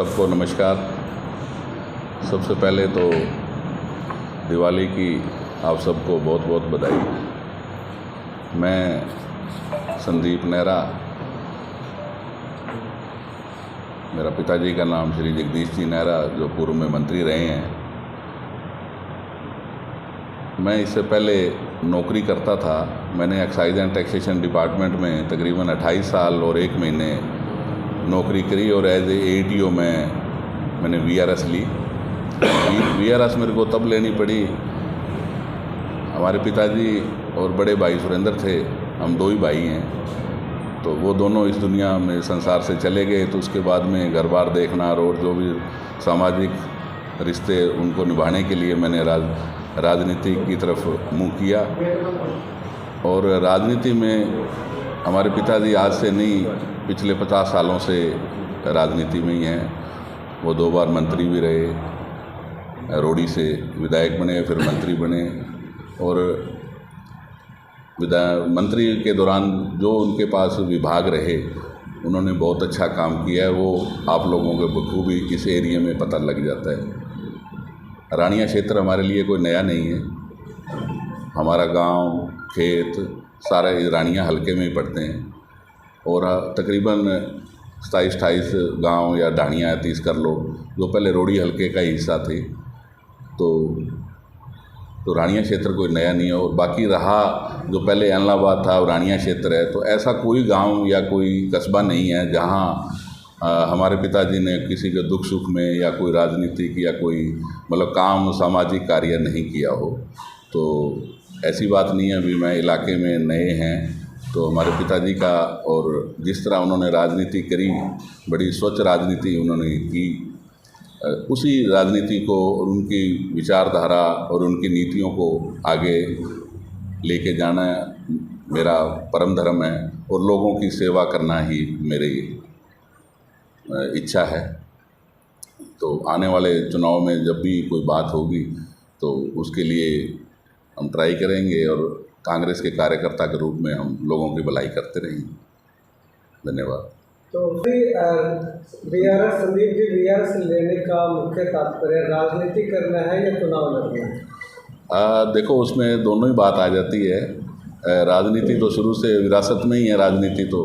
सबको नमस्कार। सबसे पहले तो दिवाली की आप सबको बहुत बहुत बधाई। मैं संदीप नेहरा, मेरा पिताजी का नाम श्री जगदीश जी नेहरा, जो पूर्व में मंत्री रहे हैं। मैं इससे पहले नौकरी करता था। मैंने एक्साइज एंड टैक्सेशन डिपार्टमेंट में तकरीबन 28 साल और 1 महीने नौकरी करी और एज ए ATO मैंने VRS ली। VRS मेरे को तब लेनी पड़ी, हमारे पिताजी और बड़े भाई सुरेंद्र थे, हम 2 ही भाई हैं, तो वो दोनों इस दुनिया में संसार से चले गए। तो उसके बाद में घर बार देखना और जो भी सामाजिक रिश्ते उनको निभाने के लिए मैंने राजनीति की तरफ मुँह किया। और राजनीति में हमारे पिताजी आज से नहीं, पिछले 50 सालों से राजनीति में ही हैं। वो 2 बार मंत्री भी रहे, रोडी से विधायक बने, फिर मंत्री बने। और मंत्री के दौरान जो उनके पास विभाग रहे, उन्होंने बहुत अच्छा काम किया है। वो आप लोगों के बखूबी इस एरिया में पता लग जाता है। रानिया क्षेत्र हमारे लिए कोई नया नहीं है। हमारा गांव, खेत सारे रानिया हलके में ही पड़ते हैं। और तकरीबन 27-28 गांव या ढाणियाँ 30 कर लो, जो पहले रोडी हलके का ही हिस्सा थे। तो रानिया क्षेत्र कोई नया नहीं है। और बाकी रहा जो पहले एलनाबाद था, रानिया क्षेत्र है, तो ऐसा कोई गांव या कोई कस्बा नहीं है जहां हमारे पिताजी ने किसी के दुख सुख में या कोई राजनीतिक या कोई मतलब काम सामाजिक कार्य नहीं किया हो। तो ऐसी बात नहीं है। अभी मैं इलाके में नए हैं, तो हमारे पिताजी का और जिस तरह उन्होंने राजनीति करी, बड़ी स्वच्छ राजनीति उन्होंने की, उसी राजनीति को और उनकी विचारधारा और उनकी नीतियों को आगे लेके जाना मेरा परम धर्म है। और लोगों की सेवा करना ही मेरी इच्छा है। तो आने वाले चुनाव में जब भी कोई बात होगी तो उसके लिए हम ट्राई करेंगे और कांग्रेस के कार्यकर्ता के रूप में हम लोगों की भलाई करते रहेंगे। धन्यवाद। तो संदीप जी, VRS लेने का मुख्य तात्पर्य राजनीति करना है या चुनाव लड़ना है? देखो, उसमें दोनों ही बात आ जाती है। राजनीति तो शुरू से विरासत में ही है। राजनीति तो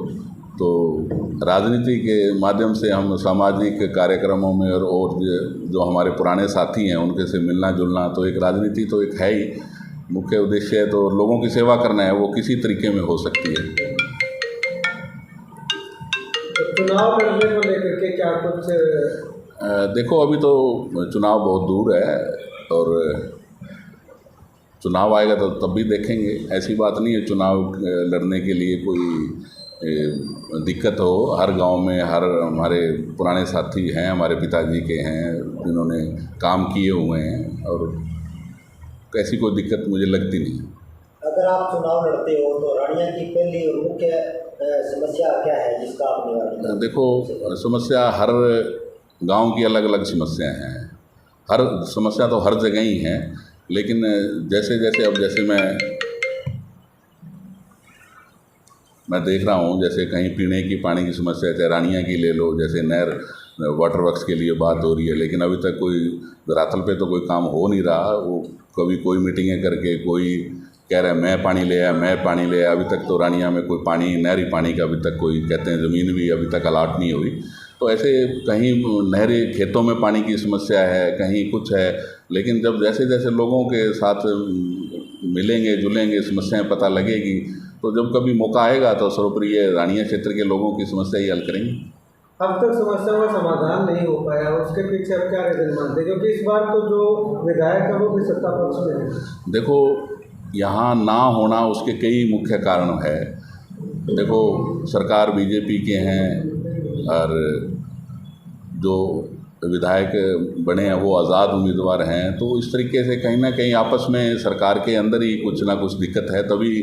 राजनीति के माध्यम से हम सामाजिक कार्यक्रमों में और जो हमारे पुराने साथी हैं उनके से मिलना जुलना, तो एक राजनीति तो एक है ही। मुख्य उद्देश्य है तो लोगों की सेवा करना है, वो किसी तरीके में हो सकती है। तो चुनाव लड़ने को लेकर के क्या कुछ? देखो, अभी तो चुनाव बहुत दूर है और चुनाव आएगा तो तब भी देखेंगे। ऐसी बात नहीं है चुनाव लड़ने के लिए कोई दिक्कत हो। हर गांव में हमारे पुराने साथी हैं, हमारे पिताजी के हैं, जिन्होंने काम किए हुए हैं, और ऐसी कोई दिक्कत मुझे लगती नहीं। अगर आप चुनाव लड़ते हो तो रानिया की पहली और मुख्य समस्या क्या है जिसका आप निवारण? देखो, समस्या हर गांव की अलग अलग समस्या हैं। हर समस्या तो हर जगह ही है, लेकिन जैसे मैं देख रहा हूँ, जैसे कहीं पीने की पानी की समस्या, चाहे रानिया की ले लो, जैसे नहर वाटर वर्क्स के लिए बात हो रही है, लेकिन अभी तक कोई धरातल पे तो कोई काम हो नहीं रहा। वो कभी कोई मीटिंगें करके कोई कह रहा है मैं पानी ले आया। अभी तक तो रानिया में कोई पानी, नहरी पानी का अभी तक कोई, कहते हैं ज़मीन भी अभी तक अलाट नहीं हुई। तो ऐसे कहीं नहरी खेतों में पानी की समस्या है, कहीं कुछ है। लेकिन जब जैसे जैसे लोगों के साथ मिलेंगे जुलेंगे, समस्याएं पता लगेगी, तो जब कभी मौका आएगा तो सर्वप्रिय रानिया क्षेत्र के लोगों की समस्या ही हल करेंगे। अब तक समस्याओं का समाधान नहीं हो पाया, उसके पीछे अब क्या रीजन मानते हैं? क्योंकि इस बार तो जो विधायक है वो भी सत्ता पक्ष में है। देखो, यहाँ ना होना उसके कई मुख्य कारण है। देखो, सरकार BJP के हैं और जो विधायक बने हैं वो आज़ाद उम्मीदवार हैं। तो इस तरीके से कहीं ना कहीं आपस में सरकार के अंदर ही कुछ ना कुछ दिक्कत है, तभी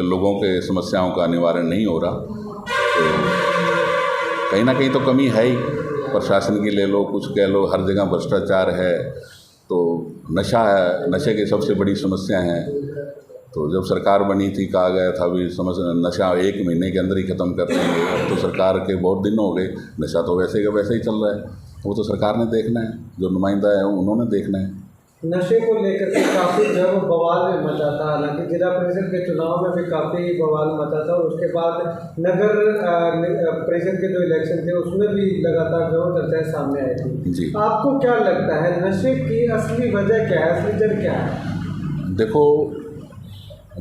लोगों के समस्याओं का निवारण नहीं हो रहा। तो कहीं ना कहीं तो कमी है ही। प्रशासन की ले लो, कुछ कह लो, हर जगह भ्रष्टाचार है। तो नशा है, नशे की सबसे बड़ी समस्या है। तो जब सरकार बनी थी कहा गया था भी नशा 1 महीने के अंदर ही ख़त्म कर देंगे। अब तो सरकार के बहुत दिन हो गए, नशा तो वैसे का वैसे ही चल रहा है। वो तो सरकार ने देखना है, जो नुमाइंदा है उन्होंने देखना है। नशे को लेकर के काफ़ी जब बवाल में मचा था, हालांकि जिला परिषद के चुनाव में भी काफ़ी बवाल मचा था और उसके बाद नगर परिषद के जो इलेक्शन थे उसमें भी लगातार जो चर्चाएं सामने आई थी जी। आपको क्या लगता है नशे की असली वजह क्या है, असली जड़ क्या है? देखो,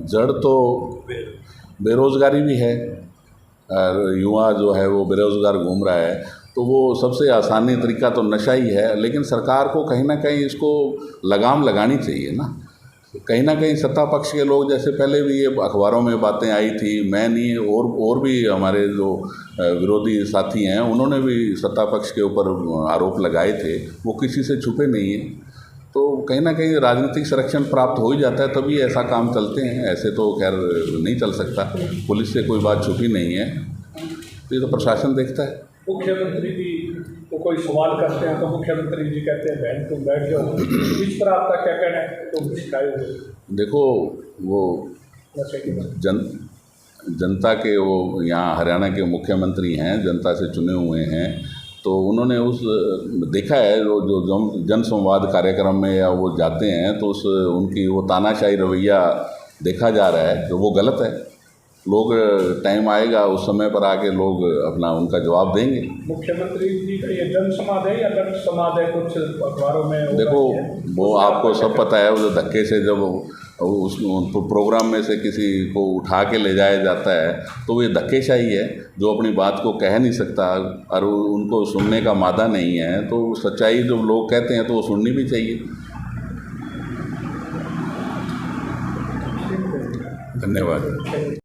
जड़ तो बेरोज़गारी भी है और युवा जो है वो बेरोज़गार घूम रहा है, तो वो सबसे आसानी तरीका तो नशा ही है। लेकिन सरकार को कहीं ना कहीं इसको लगाम लगानी चाहिए ना। कहीं ना कहीं सत्ता पक्ष के लोग, जैसे पहले भी ये अखबारों में बातें आई थी, मैं नहीं और भी हमारे जो विरोधी साथी हैं उन्होंने भी सत्ता पक्ष के ऊपर आरोप लगाए थे, वो किसी से छुपे नहीं हैं। तो कहीं ना कहीं राजनीतिक संरक्षण प्राप्त हो ही जाता है तभी ऐसा काम चलते हैं, ऐसे तो खैर नहीं चल सकता। पुलिस से कोई बात छुपी नहीं है, तो ये तो प्रशासन देखता है। मुख्यमंत्री जी को कोई सवाल करते हैं तो मुख्यमंत्री जी कहते हैं बहन तुम बैठ जाओ, इस पर आपका क्या कहना है? तुम शिकायत हो? देखो, वो जनता के वो यहाँ हरियाणा के मुख्यमंत्री हैं, जनता से चुने हुए हैं, तो उन्होंने उस देखा है जो जन संवाद कार्यक्रम में या वो जाते हैं तो उनकी वो तानाशाही रवैया देखा जा रहा है, तो वो गलत है। लोग टाइम आएगा उस समय पर आके लोग अपना उनका जवाब देंगे। मुख्यमंत्री जी का ये जन समाध है या दंड समाध है? कुछ अखबारों में देखो, वो आपको सब पता है, वो धक्के से जब उस प्रोग्राम में से किसी को उठा के ले जाया जाता है तो ये धक्केशाही है, जो अपनी बात को कह नहीं सकता और उनको सुनने का मादा नहीं है। तो सच्चाई जो लोग कहते हैं तो वो सुननी भी चाहिए। धन्यवाद।